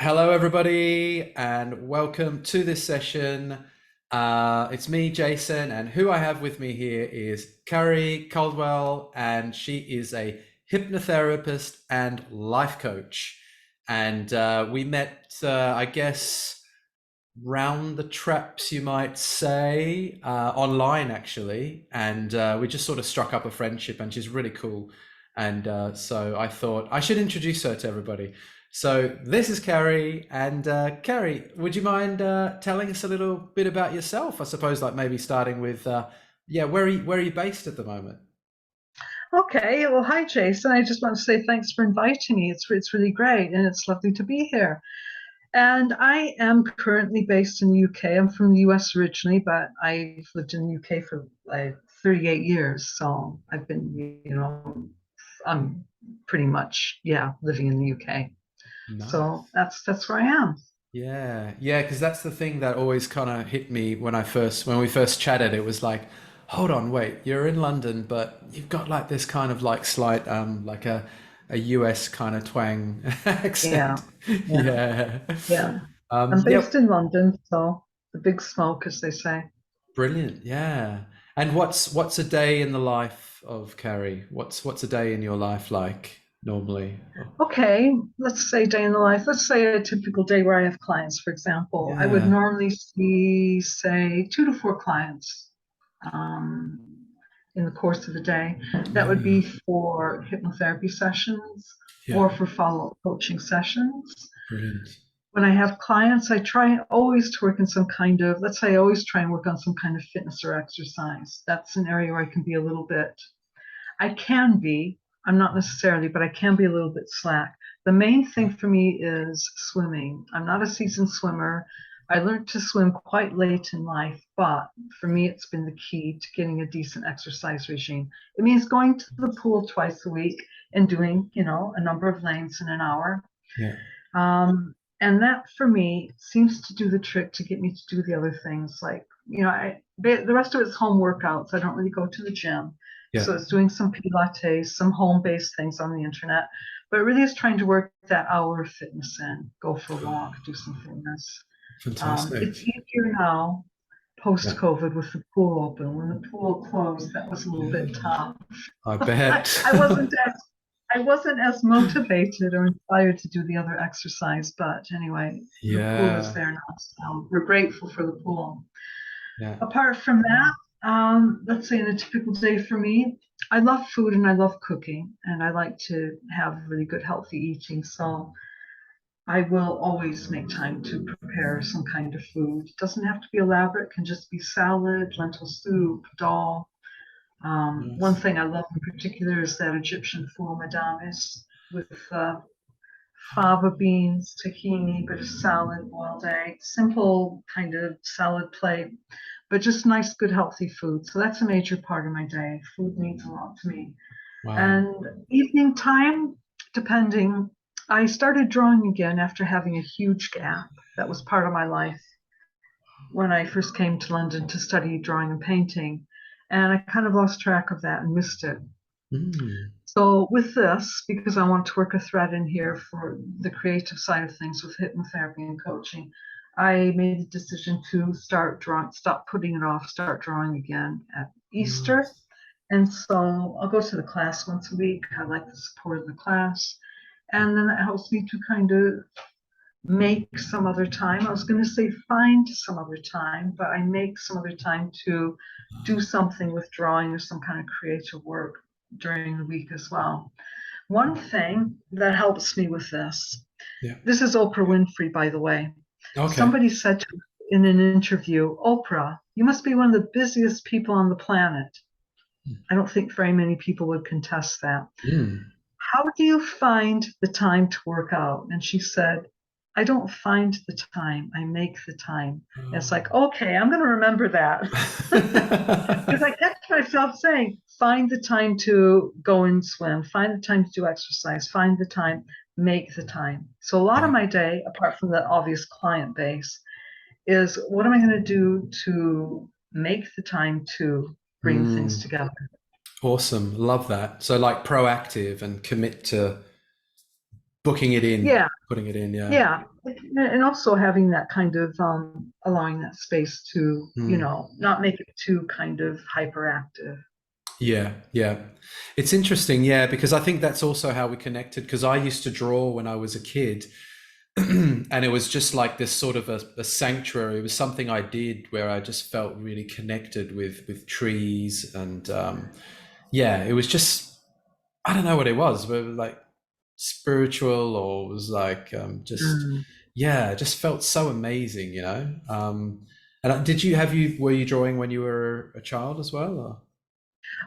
Hello, everybody, and welcome to this session. It's me, Jason, and who I have with me here is Carrie Caldwell, and she is a hypnotherapist and life coach. And we met, I guess, round the traps, you might say, online actually, and we just sort of struck up a friendship, and she's really cool. And so I thought I should introduce her to everybody. So this is Carrie, and Carrie, would you mind telling us a little bit about yourself? I suppose, like maybe starting with, yeah, where are you based at the moment? Okay, well, hi, Jason. I just want to say thanks for inviting me. It's really great, and it's lovely to be here. And I am currently based in the UK. I'm from the US originally, but I've lived in the UK for like 38 years. So I've been, I'm pretty much, yeah, living in the UK. So Nice. that's where I am. Yeah, yeah, because that's the thing that always kind of hit me when we first chatted. It was like, hold on, wait, you're in London, but you've got like this kind of like slight, like a US kind of twang Yeah, accent. yeah, Yeah. yeah. I'm Yep. based in London, so the big smoke, as they say. Brilliant. Yeah. And what's a day in the life of Carrie? What's a day in your life like normally? Okay, let's say day in the life. Let's say a typical day where I have clients, for example. I would Yeah. normally see, say, 2 to 4 clients um, in the course of the day. That would be Mm, for hypnotherapy sessions yeah. or for follow-up coaching sessions. Brilliant. When I have clients, I try always to work in some kind of, let's say I always try and work on some kind of fitness or exercise. That's an area where I can be a little bit I can be, I'm not necessarily, but I can be a little bit slack. The main thing for me is swimming. I'm not a seasoned swimmer. I learned to swim quite late in life, but for me, it's been the key to getting a decent exercise regime. It means going to the pool twice a week and doing, a number of lanes in an hour. Yeah. And that for me seems to do the trick to get me to do the other things. Like, the rest of it's home workouts. I don't really go to the gym. Yeah. So it's doing some Pilates, some home based things on the internet, but really is trying to work that hour of fitness in, go for a walk, do some fitness. It's Fantastic. easier now post Yeah. COVID with the pool open. When the pool closed, that was a little bit Yeah. tough. I I, bet. I wasn't I wasn't as motivated or inspired to do the other exercise, but anyway, the pool is Yeah. there now, so we're grateful for the pool. Yeah. Apart from that, let's say in a typical day for me, I love food and I love cooking, and I like to have really good, healthy eating. So I will always make time to prepare some kind of food. It doesn't have to be elaborate, it can just be salad, lentil soup, dal. One Nice. thing I love in particular is that Egyptian four madames with fava beans, tahini, bit of salad, boiled egg, simple kind of salad plate, but just nice, good, healthy food. So that's a major part of my day. Food means a lot to me. Wow. And evening time, depending, I started drawing again after having a huge gap. That was part of my life when I first came to London to study drawing and painting. And I kind of lost track of that and missed it. Mm. So with this, because I want to work a thread in here for the creative side of things with hypnotherapy and coaching, I made the decision to start drawing, stop putting it off, start drawing again at Easter. Nice. And so I'll go to the class once a week. I like the support of the class. And then it helps me to kind of make some other time. I was going to say find some other time, but I make some other time to do something with drawing or some kind of creative work during the week as well. One thing that helps me with Yeah. this is Oprah Winfrey, by the way. Okay. Somebody said to in an interview, Oprah, you must be one of the busiest people on the planet. I don't think very many people would contest that. Mm. How do you find the time to work out? And she said, I don't find the time, I make the time. And it's like, okay, I'm going to remember that. Because I catch myself saying, find the time to go and swim, find the time to do exercise, find the time, make the time. So a lot of Yeah. my day, apart from the obvious client base, is what am I going to do to make the time to bring things Mm. together? Awesome. Love that. So like proactive and commit to booking it in, Yeah, putting it in. Yeah. yeah, and also having that kind of allowing that space to, Mm. not make it too kind of hyperactive. Yeah, yeah. It's interesting, yeah, because I think that's also how we connected. Because I used to draw when I was a kid, and it was just like this sort of a sanctuary. It was something I did where I just felt really connected with trees, and yeah, it was just, I don't know what it was, but it was like spiritual, or it was like just, Mm. yeah, it just felt so amazing, you know. And were you drawing when you were a child as well? Or?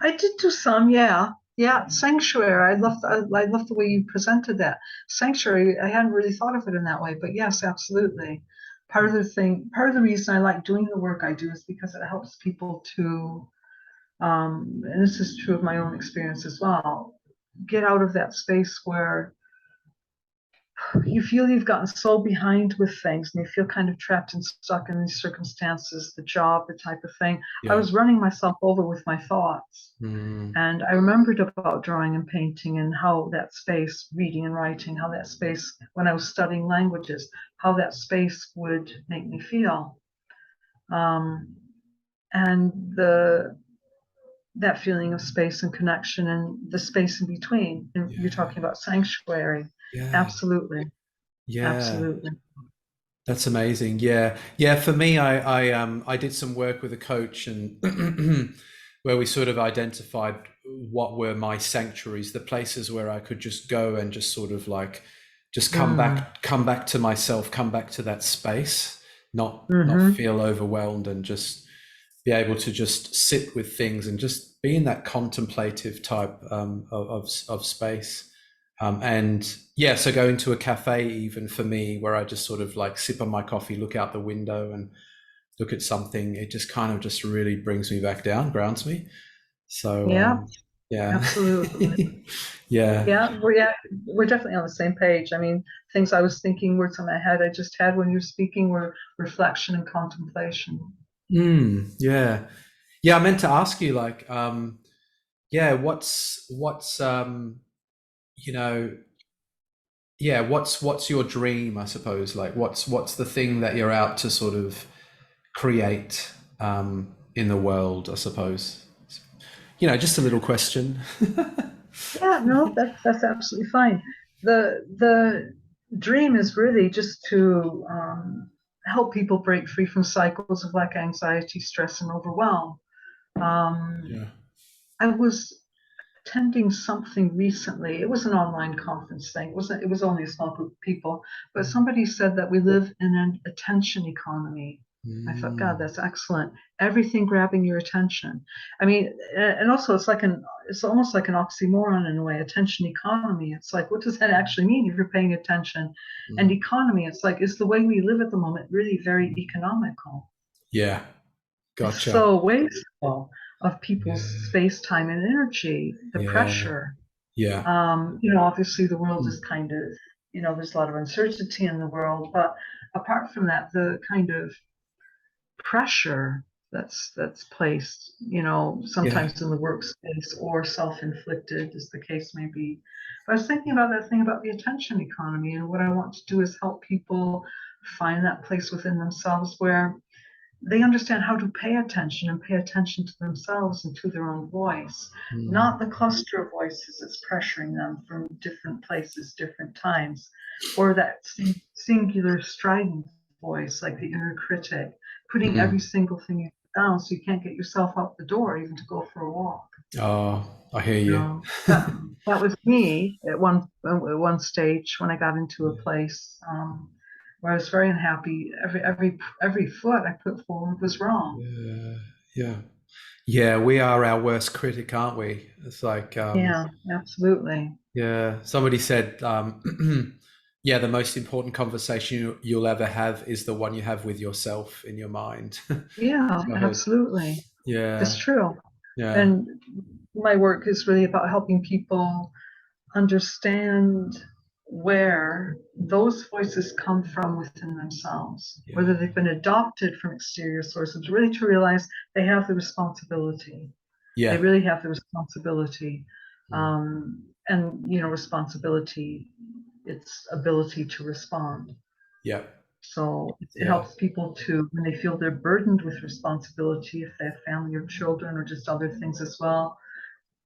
I did do some, yeah. Yeah, sanctuary. I love the way you presented that. Sanctuary, I hadn't really thought of it in that way, but yes, absolutely. Part of the reason I like doing the work I do is because it helps people to, and this is true of my own experience as well, get out of that space where you feel you've gotten so behind with things and you feel kind of trapped and stuck in these circumstances, the job, the type of thing. I Yeah. was running myself over with my thoughts. Mm, And I remembered about drawing and painting and how that space, reading and writing, how that space, when I was studying languages, how that space would make me feel. Um, and that feeling of space and connection and the space in between. And you're yeah. talking about sanctuary. Yeah. Absolutely. Yeah. Absolutely. That's amazing. Yeah. Yeah. For me, I did some work with a coach, and where we sort of identified what were my sanctuaries, the places where I could just go and just sort of like just Mm. come back to myself, come back to that space, not Mm-hmm. feel overwhelmed, and just be able to just sit with things and just be in that contemplative type of space. And yeah, so going to a cafe, even for me, where I just sort of like sip on my coffee, look out the window and look at something, it just kind of just really brings me back down, grounds me. So Yeah, yeah. absolutely. Yeah. Yeah, we're definitely on the same page. I mean, things I was thinking, words in my head I just had when you're speaking were reflection and contemplation. Yeah. Yeah, I meant to ask you, like, yeah, what's you know, yeah, what's your dream, I suppose? Like, what's the thing that you're out to sort of create in the world, I suppose? Just a little question. Yeah, no, that's absolutely fine. The dream is really just to help people break free from cycles of like anxiety, stress, and overwhelm. Um, Yeah. I was attending something recently. It was an online conference thing. It was only a small group of people, but somebody said that we live in an attention economy. I thought, God, Mm, that's excellent. Everything grabbing your attention. I mean, and also it's almost like an oxymoron in a way. Attention economy. It's like, what does that actually mean if you're paying attention? And mm. economy, it's like, is the way we live at the moment really very economical? Yeah, It's gotcha. so wasteful of people's Yeah, space, time, and energy, the yeah, pressure. yeah, Obviously the world mm, is kind of, there's a lot of uncertainty in the world, but apart from that, the kind of pressure that's placed, yeah, sometimes in the workspace or self-inflicted, as the case may be. But I was thinking about that thing about the attention economy, and what I want to do is help people find that place within themselves where they understand how to pay attention and pay attention to themselves and to their own voice, mm, not the cluster of voices that's pressuring them from different places, different times, or that singular strident voice like the inner critic, putting every mm. single thing you down so you can't get yourself out the door even to go for a walk. Oh, I hear You you. know, that was me at one stage when I got into a place where I was very unhappy. Every foot I put forward was wrong. Yeah, yeah, yeah. We are our worst critic, aren't we? It's like, Yeah, absolutely. yeah. Somebody said, yeah, the most important conversation you'll ever have is the one you have with yourself in your mind. Yeah, So I heard, absolutely. It's yeah, true. yeah, And my work is really about helping people understand where those voices come from within themselves, yeah, whether they've been adopted from exterior sources, really to realize they have the responsibility. They yeah. really have the responsibility. Mm, And, responsibility. its ability to respond. Yeah. So it Yeah. helps people to, when they feel they're burdened with responsibility, if they have family or children or just other things as well,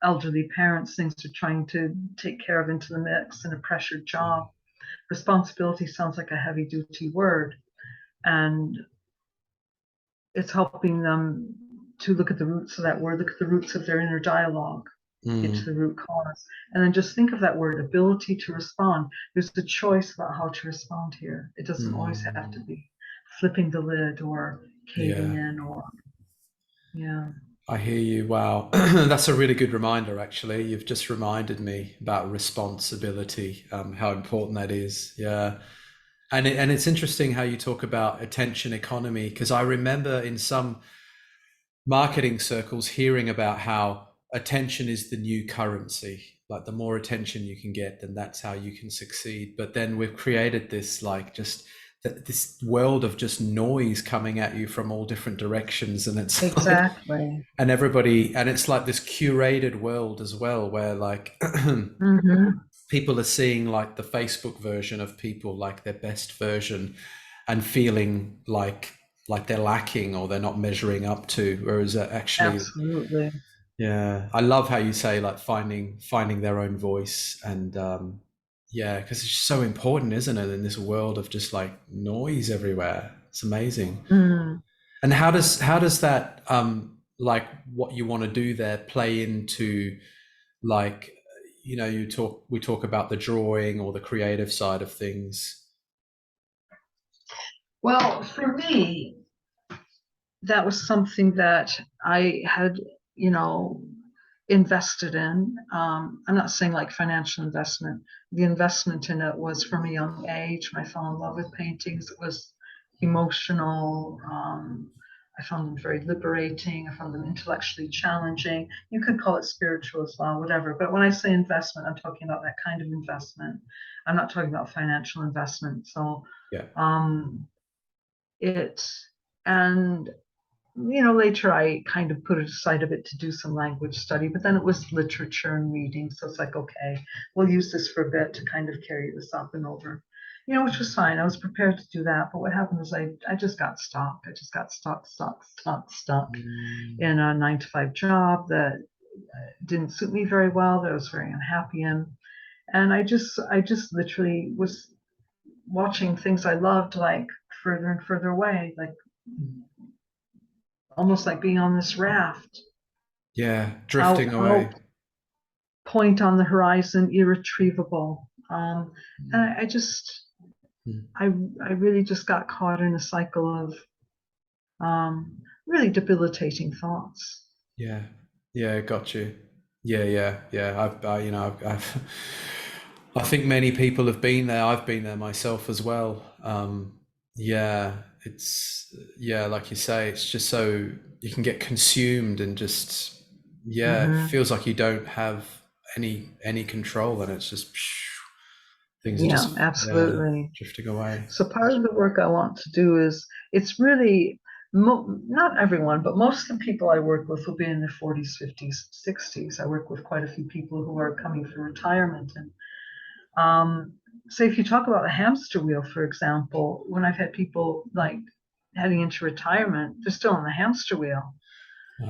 elderly parents, things they're trying to take care of into the mix in a pressured job. Responsibility sounds like a heavy duty word, and it's helping them to look at the roots of that word, look at the roots of their inner dialogue, get to the root cause, and then just think of that word, ability to respond. There's a choice about how to respond here. It doesn't always have to be flipping the lid or caving in, or I hear you. Wow. That's a really good reminder, actually. You've just reminded me about responsibility, how important that is. Yeah. And it's interesting how you talk about attention economy, because I remember in some marketing circles hearing about how attention is the new currency. Like the more attention you can get, then that's how you can succeed. But then we've created this like just this world of just noise coming at you from all different directions, and it's exactly. and everybody, and it's like this curated world as well, where like people are seeing like the Facebook version of people, like their best version, and feeling like they're lacking or they're not measuring up to, whereas actually, absolutely. yeah, I love how you say like finding their own voice, and yeah, because it's just so important, isn't it, in this world of just like noise everywhere. It's amazing. And how does that like what you want to do there play into, like, you know, we talk about the drawing or the creative side of things? Well, for me, that was something that I had, you know, invested in. I'm not saying like financial investment. The investment in it was from a young age. When I fell in love with paintings, it was emotional. I found them very liberating. I found them intellectually challenging. You could call it spiritual as well, whatever. But when I say investment, I'm talking about that kind of investment. I'm not talking about financial investment. So Yeah. it, and later I kind of put it aside a bit to do some language study, but then it was literature and reading. So it's like, okay, we'll use this for a bit to kind of carry this up and over, which was fine. I was prepared to do that. But what happened was I just got stuck. I just got stuck in a 9 to 5 job that didn't suit me very well, that I was very unhappy in. And I just literally was watching things I loved like further and further away, like almost like being on this raft. Yeah, drifting away. Out, point on the horizon, irretrievable. And I just, I really just got caught in a cycle of really debilitating thoughts. Yeah, yeah, got you. Yeah. I think many people have been there. I've been there myself as well. Yeah, it's yeah, like you say, it's just so you can get consumed and just it feels like you don't have any control, and it's just things are just Absolutely. drifting away. So part of the work I want to do is, it's really not everyone, but most of the people I work with will be in their 40s, 50s, 60s. I work with quite a few people who are coming for retirement. And say if you talk about the hamster wheel, for example, when I've had people like heading into retirement, they're still on the hamster wheel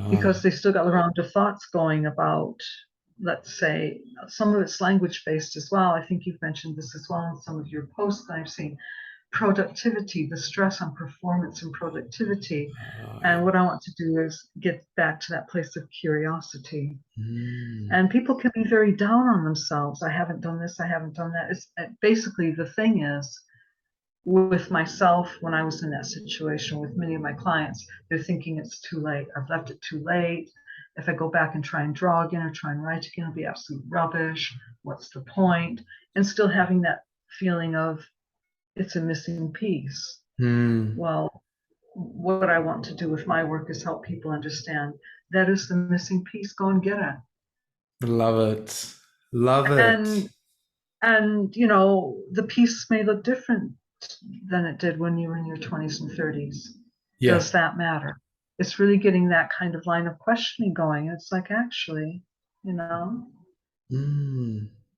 because they still got the round of thoughts going about, let's say, some of it's language based as well. I think you've mentioned this as well in some of your posts that I've seen. Productivity, the stress on performance and productivity. And what I want to do is get back to that place of curiosity. And people can be very down on themselves. I haven't done this, I haven't done that. It's basically, the thing is, with myself, when I was in that situation with many of my clients, they're thinking it's too late. I've left it too late. If I go back and try and draw again or try and write again, it'll be absolute rubbish. What's the point? And still having that feeling of it's a missing piece. Well, what I want to do with my work is help people understand that is the missing piece. Go and get it. Love it. Love it. And the piece may look different than it did when you were in your 20s and 30s. Yeah. Does that matter? It's really getting that kind of line of questioning going. It's like, actually,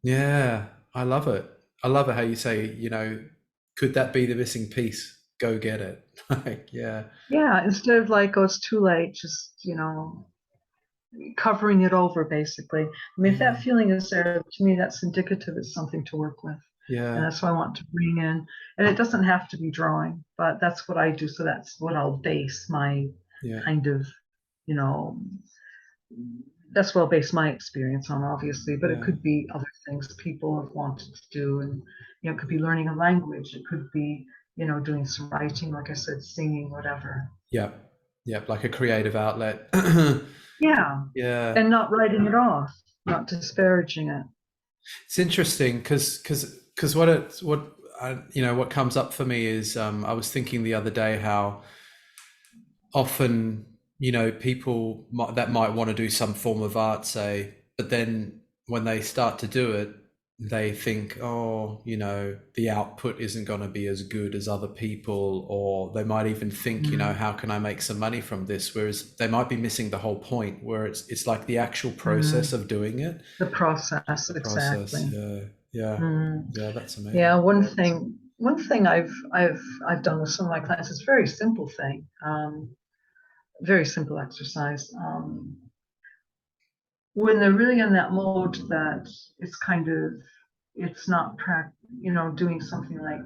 Yeah, I love it. I love it how you say, you know, could that be the missing piece? Go get it. Like, yeah, Yeah, instead of like, oh, it's too late, just, covering it over basically. I mean, if that yeah, feeling is there, to me, that's indicative it's something to work with. And yeah, that's what I want to bring in. And it doesn't have to be drawing, but that's what I do. So that's what I'll base my yeah, kind of, you know, that's what I'll base my experience on, obviously, but it yeah, could be other things people have wanted to do. And, it could be learning a language. It could be, doing some writing, like I said, singing, whatever. yeah, yeah, like a creative outlet. Yeah. Yeah, And not writing it off, not disparaging it. it's interesting because what you know, what comes up for me is I was thinking the other day how often, you know, people that might want to do some form of art, say, but then when they start to do it, they think, oh, you know, the output isn't going to be as good as other people, or they might even think, you know, Mm, how can I make some money from this? Whereas they might be missing the whole point, where it's like the actual process mm, of doing it, the process, the process. exactly. Yeah, yeah, Mm. yeah. That's Yeah, amazing. one thing I've done with some of my clients is a very simple thing, very simple exercise. When they're really in that mode that it's kind of it's not doing something like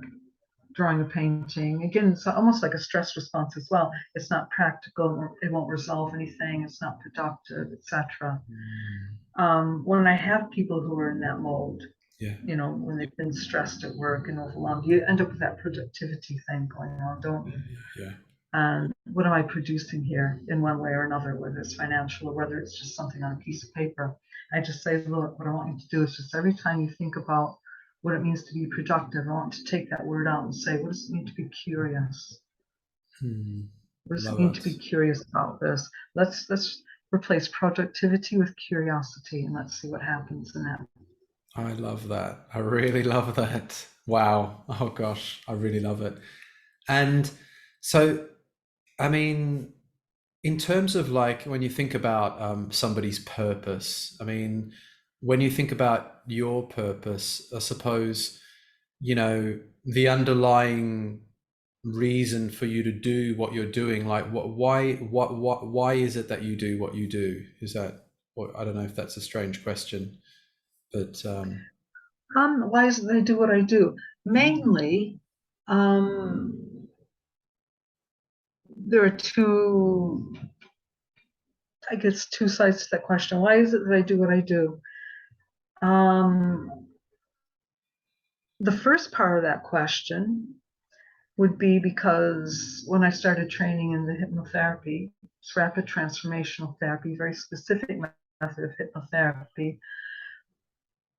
drawing a painting. Again, it's almost like a stress response as well. It's not practical. It won't resolve anything. It's not productive, etc. Mm, When I have people who are in that mode, yeah, when they've been stressed at work and overwhelmed, you end up with that productivity thing going on, don't you? yeah, And what am I producing here in one way or another, whether it's financial or whether it's just something on a piece of paper? I just say, look, what I want you to do is just every time you think about what it means to be productive, I want to take that word out and say, what does it mean to be curious? mm, What does it love mean to it. be curious about this? Let's replace productivity with curiosity and let's see what happens in that. I love that. I really love that. Wow. Oh gosh, I really love it. And so, I mean, in terms of like when you think about somebody's purpose, I mean, when you think about your purpose, I suppose, you know, the underlying reason for you to do what you're doing, like why is it that you do what you do? Is that, or I don't know if that's a strange question, but Why is it that I do what I do? Mainly, um, there are I guess, two sides to that question. Why is it that I do what I do? Um, the first part of that question would be because when I started training in the hypnotherapy, it's rapid transformational therapy, very specific method of hypnotherapy.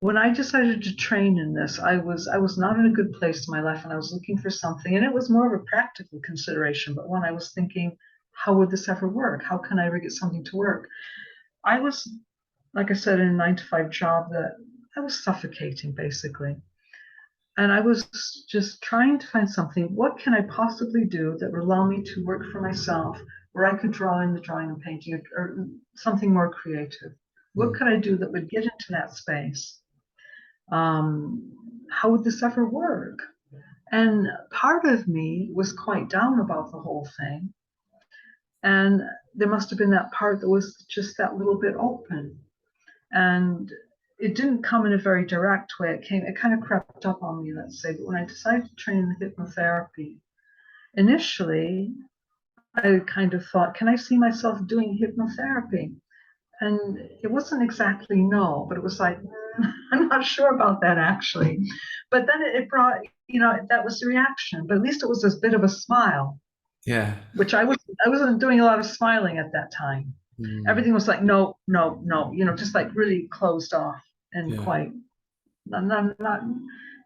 When I decided to train in this, I was not in a good place in my life, and I was looking for something, and it was more of a practical consideration. But when I was thinking, how would this ever work? How can I ever get something to work? I was, like I said, in a 9 to 5 job that I was suffocating basically. And I was just trying to find something. What can I possibly do that would allow me to work for myself, where I could draw in the drawing and painting, or something more creative? What mm, could I do that would get into that space? How would this ever work? And part of me was quite down about the whole thing. And there must have been that part that was just that little bit open. And it didn't come in a very direct way. It kind of crept up on me, let's say. But when I decided to train in hypnotherapy, initially I kind of thought, can I see myself doing hypnotherapy? And it wasn't exactly no, but it was like, I'm not sure about that actually. But then it brought, that was the reaction. But at least it was this bit of a smile, yeah, which I wasn't doing a lot of smiling at that time. mm, Everything was like, no, no, no, just like really closed off and yeah, quite not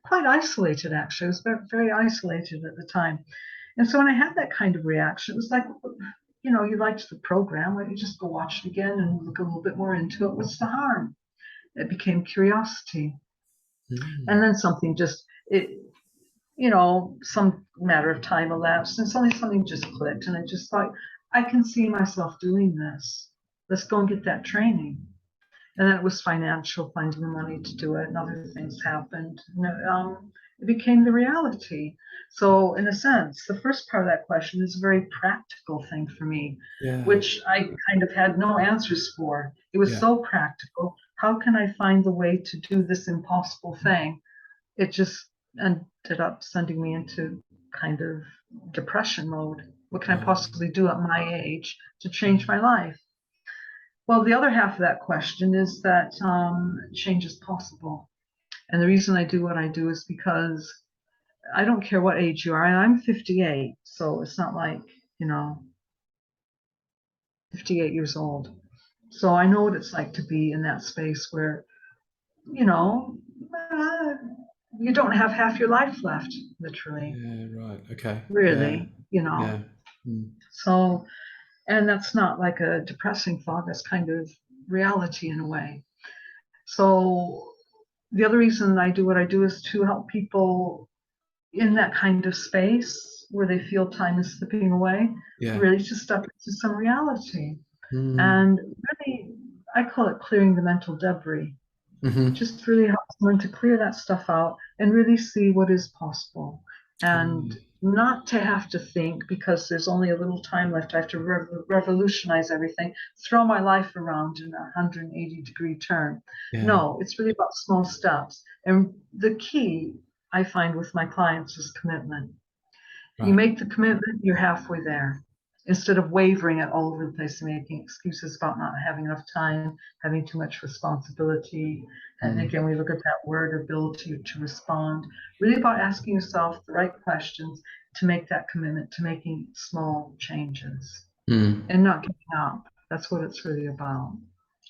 quite isolated actually. I was very, very isolated at the time. And so when I had that kind of reaction, it was like, you liked the program, why don't you just go watch it again and look a little bit more into it? What's the harm? It became curiosity. And mm, then something just it some matter of time elapsed and suddenly something just clicked and I just thought, I can see myself doing this. Let's go and get that training. And then it was financial, finding the money to do it, and other things happened. It became the reality. So, in a sense, the first part of that question is a very practical thing for me, Yeah. which I kind of had no answers for. It was Yeah. so practical. How can I find the way to do this impossible thing? It just ended up sending me into kind of depression mode. What can I Wow. possibly do at my age to change my life? Well, the other half of that question is that change is possible. And the reason I do what I do is because I don't care what age you are. And I'm 58, so it's not like, you know, 58 years old. So I know what it's like to be in that space where, you know, uh, you don't have half your life left, literally, Yeah. Right. Okay. Yeah. really, you know. Yeah. Mm. So, and that's not like a depressing thought, that's kind of reality in a way. So, the other reason I do what I do is to help people in that kind of space where they feel time is slipping away, Yeah. really to step into some reality. Mm. And really, I call it clearing the mental debris. Mm-hmm. Just really help someone to clear that stuff out and really see what is possible. And Mm. not to have to think because there's only a little time left. I have to revolutionize everything, throw my life around in a 180-degree turn. Yeah. No, it's really about small steps. And the key I find with my clients is commitment. You Right. make the commitment, you're halfway there. Instead of wavering at all over the place and making excuses about not having enough time, having too much responsibility. And Mm. again, we look at that word ability to respond. Really about asking yourself the right questions to make that commitment to making small changes Mm. and not giving up. That's what it's really about.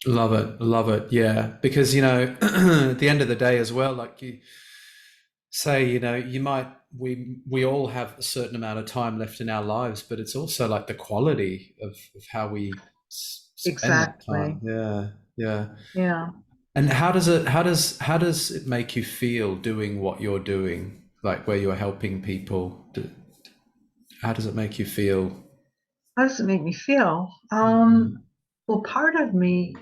Love it. Love it. Yeah. Because, at the end of the day as well, like you say, we all have a certain amount of time left in our lives, but it's also like the quality of how we spend that time. Exactly. Yeah. Yeah. Yeah. And how does it make you feel doing what you're doing, like where you're helping people? How does it make you feel? How does it make me feel? Mm. Well, part of me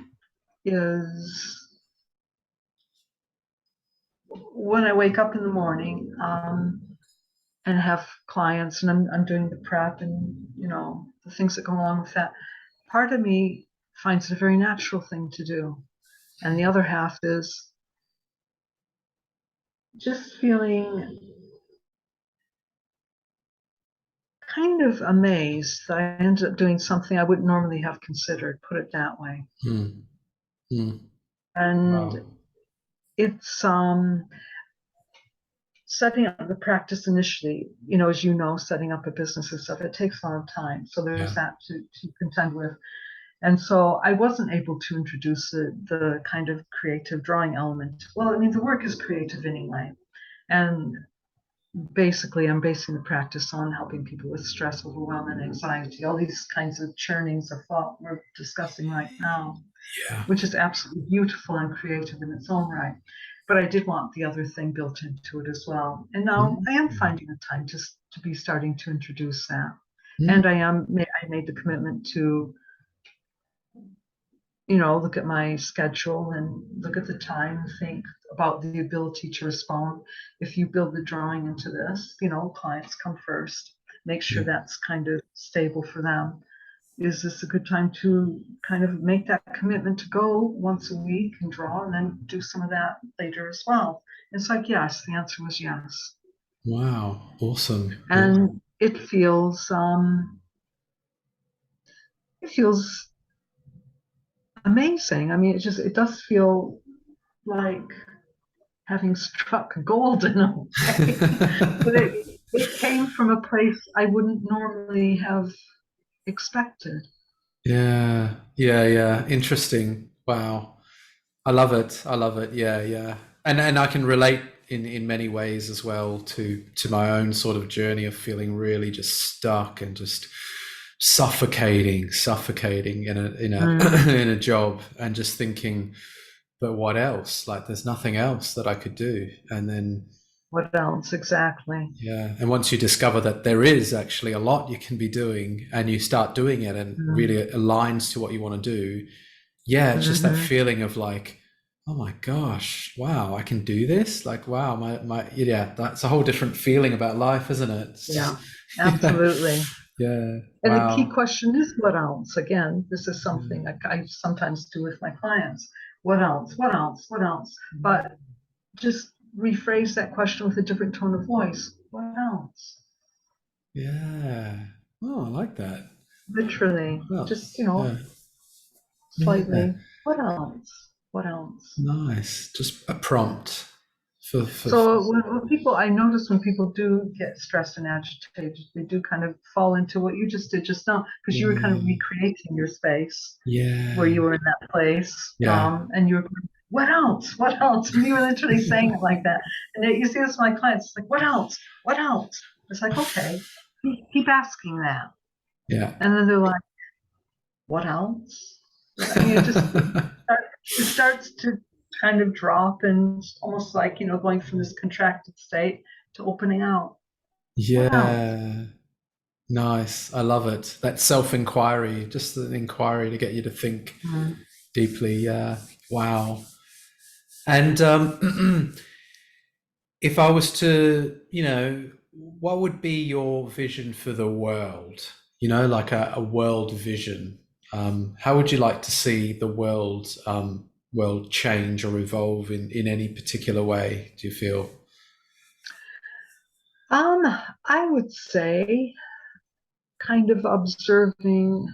is when I wake up in the morning and have clients and I'm doing the prep and, the things that go along with that, part of me finds it a very natural thing to do. And the other half is just feeling kind of amazed that I ended up doing something I wouldn't normally have considered, put it that way. Mm. Mm. And Wow. it's setting up the practice initially, as you know, setting up a business and stuff, it takes a lot of time. So there's Yeah. that to contend with. And so I wasn't able to introduce the kind of creative drawing element. Well, I mean, the work is creative anyway. And basically, I'm basing the practice on helping people with stress, overwhelm, and anxiety, all these kinds of churnings of thought we're discussing right now, Yeah. which is absolutely beautiful and creative in its own right. But I did want the other thing built into it as well. And now Mm. I am finding the time just to be starting to introduce that. Mm. And I made the commitment to, look at my schedule and look at the time and think about the ability to respond. If you build the drawing into this, clients come first. Make sure Yeah. that's kind of stable for them. Is this a good time to kind of make that commitment to go once a week and draw and then do some of that later as well? It's like, yes, the answer was yes. Wow. Awesome. Yeah. And it feels amazing. I mean, it does feel like having struck gold in a way. But it came from a place I wouldn't normally have expected. Yeah. Yeah. Yeah. Interesting. Wow. I love it. I love it. Yeah. Yeah. And I can relate in many ways as well to my own sort of journey of feeling really just stuck and just suffocating in a Mm, in a job and just thinking, but what else? Like there's nothing else that I could do. And then what else exactly? yeah, and once you discover that there is actually a lot you can be doing and you start doing it and really Mm, it aligns to what you want to do, yeah, it's just that Hmm. feeling of like, oh my gosh, wow, I can do this. Like, wow, yeah, that's a whole different feeling about life, isn't it? It's Yeah, just, yeah, absolutely. yeah, And the key wow. question is what else? Again, this is Yeah. something I sometimes do with my clients. What else? What else? What else? But Mm. just rephrase that question with a different tone of voice. What else? Yeah. Oh, I like that. Literally, What just, else? Yeah. Yeah. slightly. What else? What else? Nice. Just a prompt for So when people, I notice when people do get stressed and agitated, they do kind of fall into what you just did just now, because you were kind of yeah. recreating your space where Yeah. you were in that place, Yeah. and you were going, what else? What else? And you were literally saying it like that. And you see this with my clients, it's like, what else? What else? It's like, okay, keep asking that. Yeah. And then they're like, what else? And you just, it starts to kind of drop, and almost like, going from this contracted state to opening out. What else? Yeah. Nice. I love it. That self-inquiry, just an inquiry to get you to think Mm. deeply. Yeah. Wow. And if I was to, what would be your vision for the world? Like a world vision. How would you like to see the world change or evolve in any particular way, do you feel? Um, I would say kind of observing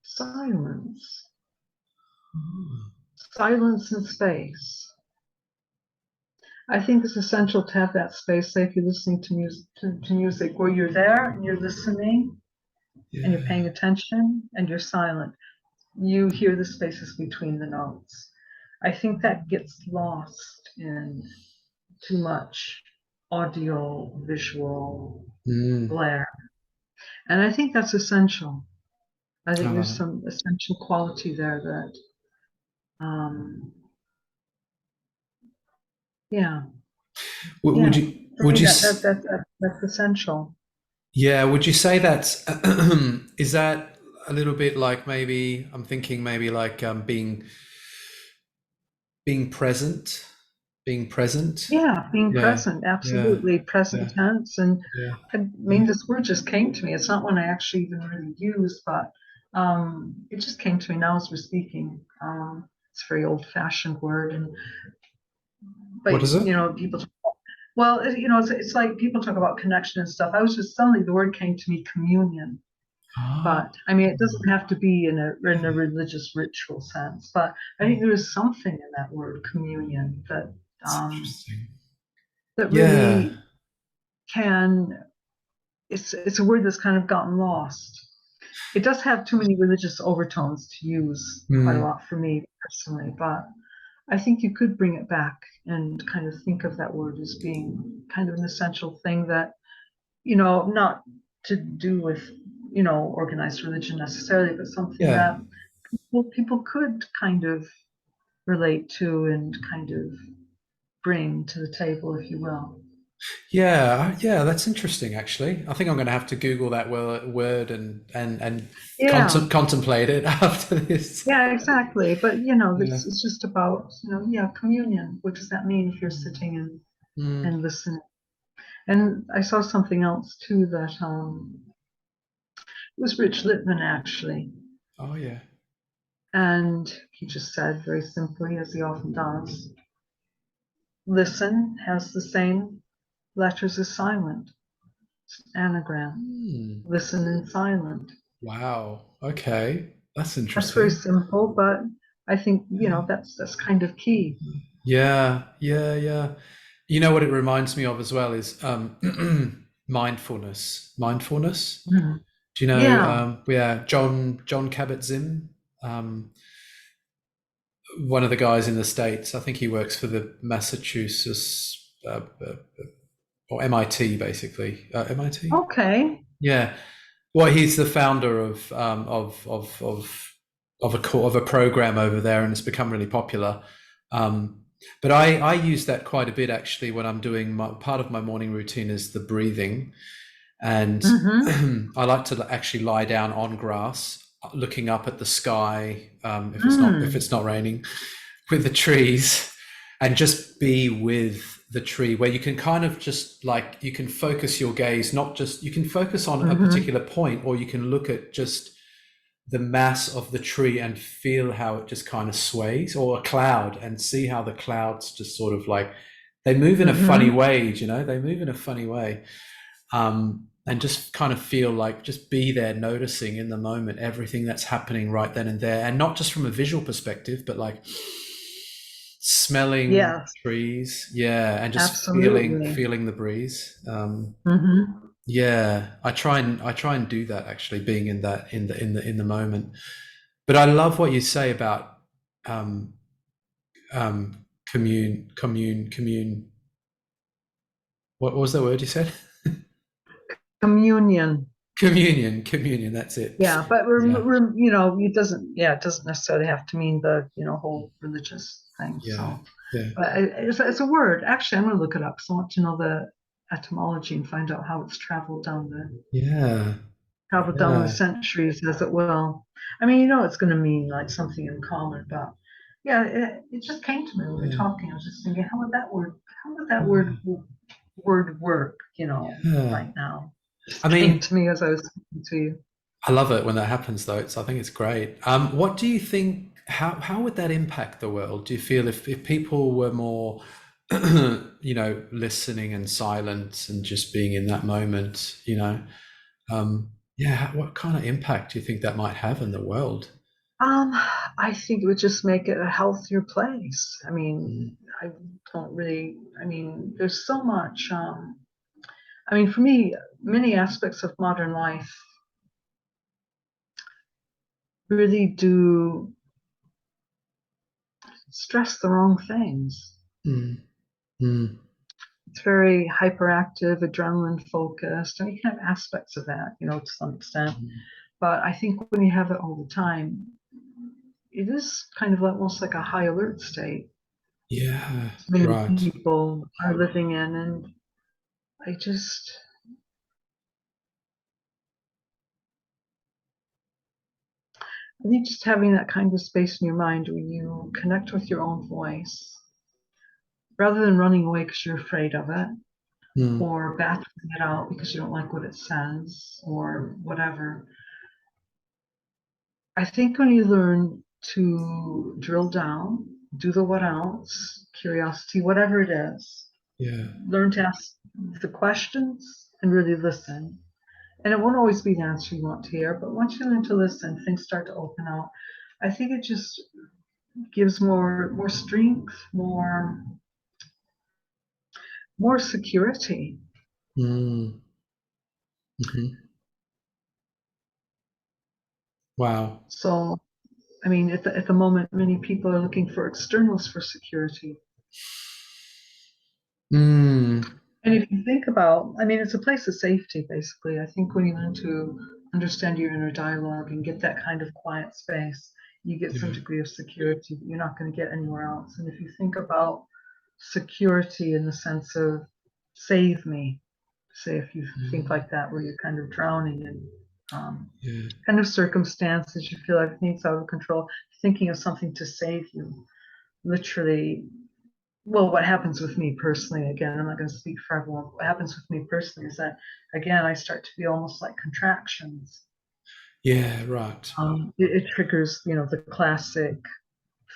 silence, silence in space. I think it's essential to have that space. Say if you're listening to music, to music where you're there and you're listening and you're Yeah. paying attention and you're silent, you hear the spaces between the notes. I think that gets lost in too much audio, visual Mm, blare. And I think that's essential. I I think love there's it. some essential quality there that, um, yeah, Would yeah. you For would me, you that's essential. yeah, would you say that is that a little bit like, maybe I'm thinking maybe like being present, being present? Yeah, being Yeah, present, yeah, absolutely present yeah, tense. And yeah. I mean, this word just came to me. It's not one I actually even really use, but it just came to me now as we're speaking. It's a very old-fashioned word, and What but is it? people. Well, it's like people talk about connection and stuff. I was just suddenly the word came to me, communion. Ah, But I mean, it doesn't have to be in a religious ritual sense. But I think there is something in that word, communion, that that's um, interesting. that Yeah. really can. It's a word that's kind of gotten lost. It does have too many religious overtones to use quite a Mm, lot for me personally, but I think you could bring it back and kind of think of that word as being kind of an essential thing that, not to do with, organized religion necessarily, but something yeah. that people could kind of relate to and kind of bring to the table, if you will. Yeah, yeah, that's interesting actually. I think I'm going to have to Google that word and Yeah, contemplate it after this. yeah, exactly. But Yeah. it's just about, yeah, communion. What does that mean if you're sitting Mm. and listening? And I saw something else too that it was Rich Littman actually, Oh yeah. and he just said very simply, as he often does, listen has the same letters as silent. Anagram. Hmm. Listen in silent. Wow. Okay. That's That's very interesting. simple, but I think Yeah. that's kind of key. Yeah. Yeah. Yeah. You know what it reminds me of as well is mindfulness. Mindfulness. Mhm. Do you know? Yeah. Yeah, John Kabat-Zinn, um, one of the guys in the States. I think he works for the Massachusetts or MIT, basically. MIT. Okay. Yeah. Well, he's the founder of a program over there, and it's become really popular. But I use that quite a bit actually when I'm doing part of my morning routine is the breathing, and Hmm. I like to actually lie down on grass looking up at the sky, if Mm. it's not raining, with the trees, and just be with the tree, where you can kind of just like, you can focus your gaze, not just, you can focus on a Mm-hmm. particular point, or you can look at just the mass of the tree and feel how it just kind of sways, or a cloud, and see how the clouds just sort of like, they move in a funny Mm-hmm. way, they move in a funny way. And just kind of feel like, just be there, noticing in the moment everything that's happening right then and there, and not just from a visual perspective, but like smelling Yes, trees, yeah, and just absolutely. feeling the breeze. Mm-hmm. Yeah, I try and do that, actually, being in that, in the moment. But I love what you say about um, commune. What was the word you said? Communion. Communion. That's it. Yeah, but Yeah, it doesn't necessarily have to mean the, whole religious thing. yeah, So, yeah, but it's a word. Actually, I'm going to look it up. So I want to know the etymology and find out how it's yeah, traveled down the yeah, centuries, as it will. I mean, it's going to mean like something in common, but yeah, it just came to me when we were yeah, talking. I was just thinking, how would that word work, yeah. right now? I Just came mean, to me as I was speaking to you. I love it when that happens, though. I think it's great. What do you think? How would that impact the world? Do you feel, if people were more, listening and silent and just being in that moment, yeah, what kind of impact do you think that might have in the world? Um, I think it would just make it a healthier place. I mean, Mm, I don't really, there's so much, for me, many aspects of modern life really do stress the wrong things. mm, mm, It's very hyperactive, adrenaline focused. I mean, you can have aspects of that, to some extent. mm. But I think when you have it all the time, it is kind of almost like a high alert state Yeah, many right. people are living in. And I just, I think just having that kind of space in your mind where you connect with your own voice rather than running away because you're afraid of it Mm, or battling it out because you don't like what it says or whatever. I think when you learn to drill down, do the what else, curiosity, whatever it is, yeah. learn to ask the questions and really listen. And it won't always be the answer you want to hear, but once you learn to listen, things start to open out. I think it just gives more strength, more security. Mm, mhm. Wow. So, I mean, at the moment, many people are looking for externals for security. Mm, And if you think about, it's a place of safety, basically. I think when you learn to understand your inner dialogue and get that kind of quiet space, you get some yeah. degree of security that you're not going to get anywhere else. And if you think about security in the sense of save me, say if you think Mm, like that, where you're kind of drowning in yeah. kind of circumstances, you feel everything's out of control, thinking of something to save you, literally. Well, what happens with me personally, again, I'm not going to speak for everyone. What happens with me personally is that, again, I start to feel almost like contractions. Yeah, right. It triggers, the classic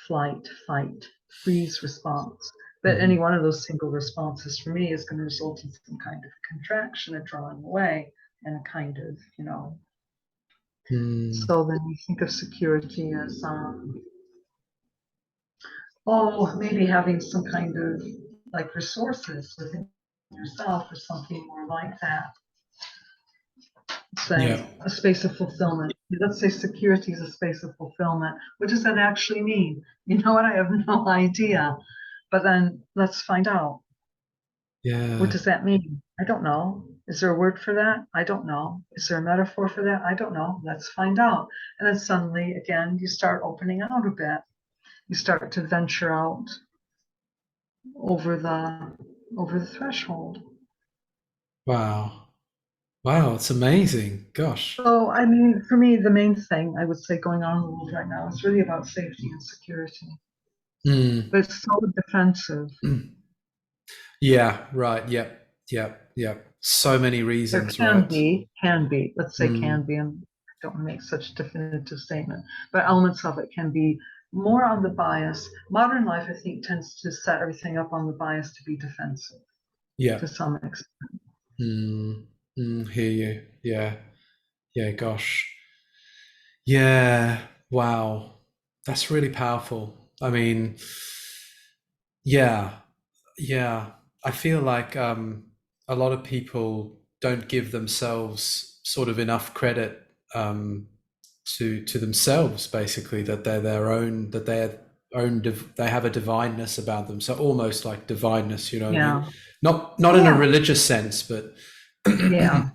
flight, fight, freeze response. But any Mhm. one of those single responses for me is going to result in some kind of contraction, a drawing away, and a kind of, Mm, So then you think of security as, maybe having some kind of like resources within yourself or something more like that. Say yeah. a space of fulfillment. Let's say security is a space of fulfillment. What does that actually mean? You know what? I have no idea. But then let's find out. What Yeah. does that mean? I don't know. Is there a word for that? I don't know. Is there a metaphor for that? I don't know. Let's find out. And then suddenly, again, you start opening out a bit. You start to venture out over the over the threshold. Wow. Wow, it's amazing. Gosh. So, I mean, for me, the main thing I would say going on in the world right now is really about safety and security. Mm. But it's so defensive. Yeah, right. Yep, yep, yep. So many There reasons, right? let's say can Mm. be, and I don't want to make such a definitive statement, but elements of it can be more on the bias. Modern life, I think, tends to set everything up on the bias to be defensive Yeah. to some extent. Mm. Mm. Hear you. Yeah. Yeah. Gosh. Yeah. Wow. That's really powerful. I mean, yeah. Yeah. I feel like a lot of people don't give themselves sort of enough credit um, to themselves, basically, that they're their own, that they're own, they have a divineness about them. So almost like divineness, you know what I mean? Yeah, Not in a yeah, religious sense, but yeah.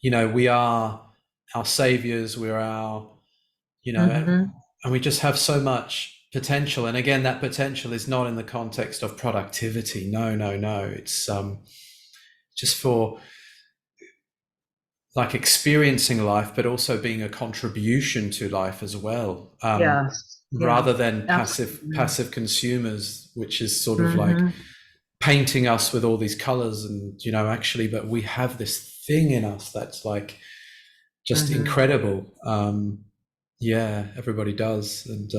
you know, we are our saviors. We're our, you know, Hmm. and we just have so much potential. And again, that potential is not in the context of productivity. No, no, no. It's just for like experiencing life, but also being a contribution to life as well, Yes, yeah, rather than absolutely. passive consumers, which is sort of like Hmm. painting us with all these colors, and you know, actually, but we have this thing in us that's like just Hmm. incredible. Yeah, everybody does, and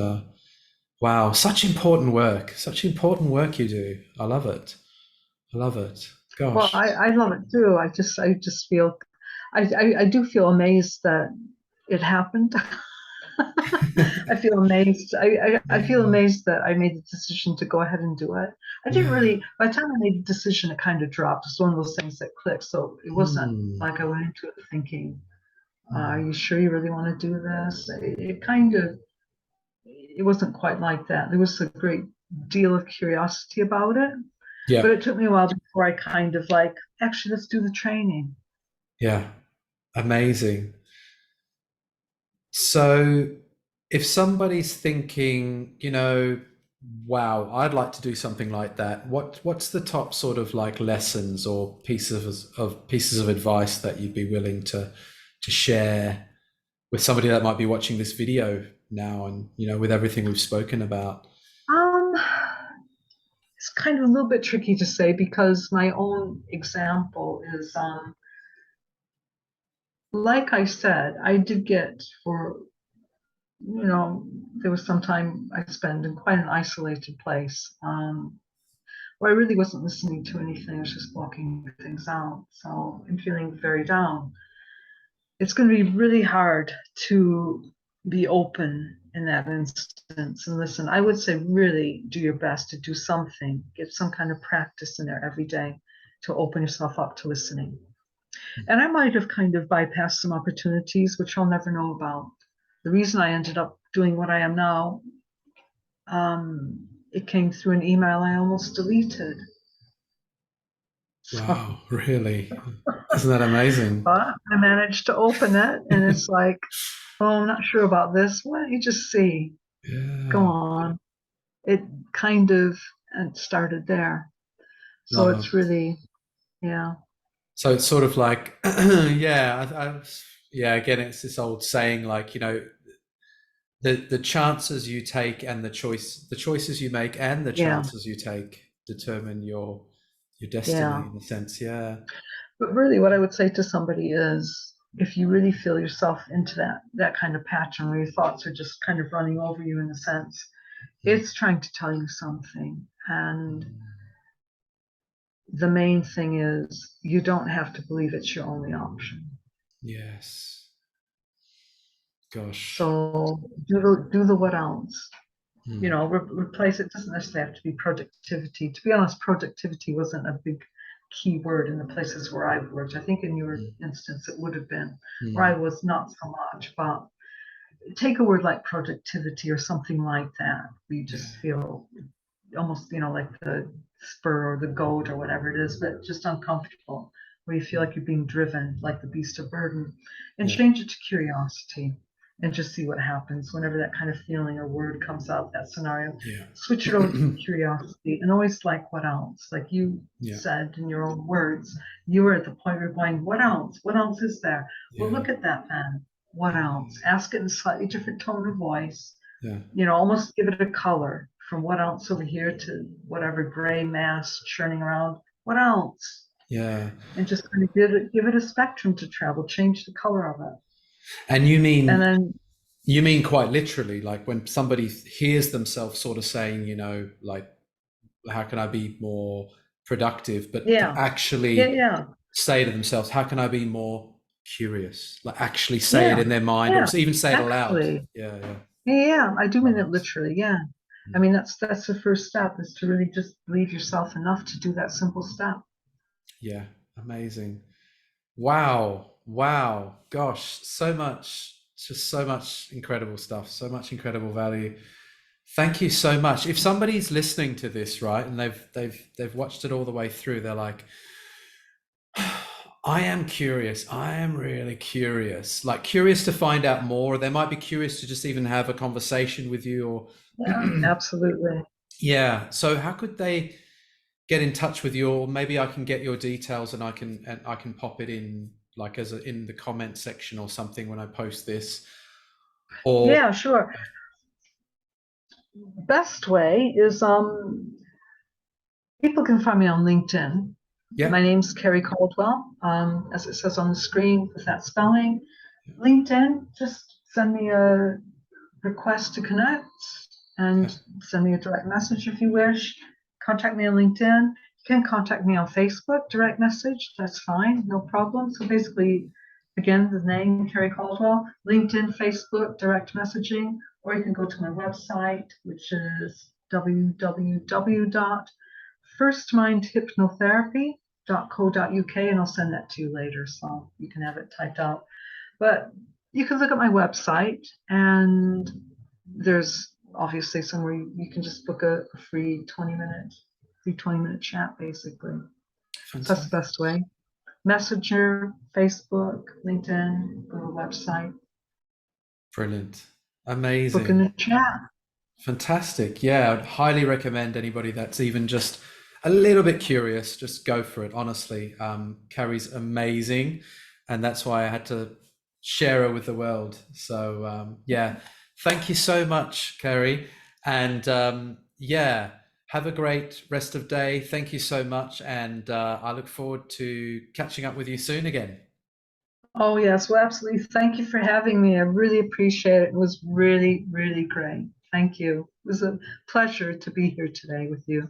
wow, such important work you do. I love it. I love it. Well, Gosh. I love it too. I just feel, I do feel amazed that it happened. I feel amazed. I feel Yeah. amazed that I made the decision to go ahead and do it. I didn't Yeah. really, by the time I made the decision, it kind of dropped. It's one of those things that clicked. So it wasn't Hmm. like I went into it thinking, are Hmm. you sure you really want to do this? It kind of, it wasn't quite like that. There was a great deal of curiosity about it, but Yeah. it took me a while before I kind of like, actually, let's do the training. Yeah. Amazing. So if somebody's thinking, you know, wow, I'd like to do something like that, what's the top sort of like lessons or pieces of advice that you'd be willing to share with somebody that might be watching this video now, and you know, with everything we've spoken about? Um, it's kind of a little bit tricky to say because my own example is like I said, I did get for, there was some time I spent in quite an isolated place where I really wasn't listening to anything. I was just blocking things out. So I'm feeling very down. It's going to be really hard to be open in that instance and listen. I would say really do your best to do something, get some kind of practice in there every day to open yourself up to listening. And I might have kind of bypassed some opportunities, which I'll never know about. The reason I ended up doing what I am now, it came through an email I almost deleted. So, Wow, really? Isn't that amazing? but I managed to open it, and it's like, oh, I'm not sure about this. Why don't you just see? Go Yeah, on. It kind of started there. So love it's it. really, yeah, So it's sort of like, yeah, yeah. Again, it's this old saying, like you know, the chances you take and the choices you make and the yeah, chances you take determine your yeah. destiny in a sense. Yeah. But really, what I would say to somebody is, if you really feel yourself into that kind of pattern where your thoughts are just kind of running over you in a sense, it's trying to tell you something. And the main thing is, you don't have to believe it's your only option. Yes. Gosh. So do the what else. Mm. Replace it. Doesn't necessarily have to be productivity. To be honest, productivity wasn't a big key word in the places where I've worked. I think in your Mm. instance it would have been, where I Mm. was not so much. But take a word like productivity or something like that. We Yeah. just feel almost, like the spur or the goat or whatever it is, but just uncomfortable, where you feel like you're being driven like the beast of burden, and Yeah. change it to curiosity. and just see what happens whenever that kind of feeling or word comes out, that scenario. Yeah. Switch it over to curiosity, and always like, what else? Like you Yeah. said in your own words, you were at the point where you're going, what else? What else is there? Well, Yeah. look at that then. What else? Ask it in a slightly different tone of voice. Yeah. Almost give it a color, from what else over here to whatever gray mass churning around. What else? Yeah. And just kind of give it a spectrum to travel, change the color of it. And you And mean then, quite literally, like when somebody hears themselves sort of saying, like, how can I be more productive? But to yeah, yeah, actually yeah, say to themselves, how can I be more curious? Like actually say it yeah, in their mind, or yeah, even say it aloud. actually. Yeah. Yeah. Yeah, I do mean it Right. literally. Yeah. I mean, that's the first step, is to really just believe yourself enough to do that simple step. Yeah. Amazing. Wow. Wow. Gosh, so much, just so much incredible stuff, so much incredible value. Thank you so much. If somebody's listening to this, right, and they've watched it all the way through, they're like, I am curious. I am really curious. Like curious to find out more. Or they might be curious to just even have a conversation with you or Yeah, absolutely. yeah. So how could they get in touch with you? Or maybe I can get your details and I can pop it in like as in the comment section or something when I post this. Or Yeah, sure. Best way is people can find me on LinkedIn. yeah. My name's Carrie Caldwell, as it says on the screen with that spelling. LinkedIn, just send me a request to connect Okay. and send me a direct message if you wish. Contact me on LinkedIn. You can contact me on Facebook, direct message. That's fine, no problem. So basically, again, the name, Carrie Caldwell, LinkedIn, Facebook, direct messaging, or you can go to my website, which is www.firstmindhypnotherapy.co.uk, and I'll send that to you later so you can have it typed out. But you can look at my website, and there's obviously somewhere you can just book a free 20-minute chat, basically. So that's the Fantastic. best way. Messenger, Facebook, LinkedIn, go to the website, Brilliant. book in Amazing. the chat. Fantastic. Yeah, I'd highly recommend anybody that's even just a little bit curious, just go for it. Honestly, Carrie's amazing, and that's why I had to share her with the world. So yeah, thank you so much, Carrie, and yeah, have a great rest of day. Thank you so much, and I look forward to catching up with you soon again. Oh, yes. Well, absolutely. Thank you for having me. I really appreciate it. It was really, really great. Thank you. It was a pleasure to be here today with you.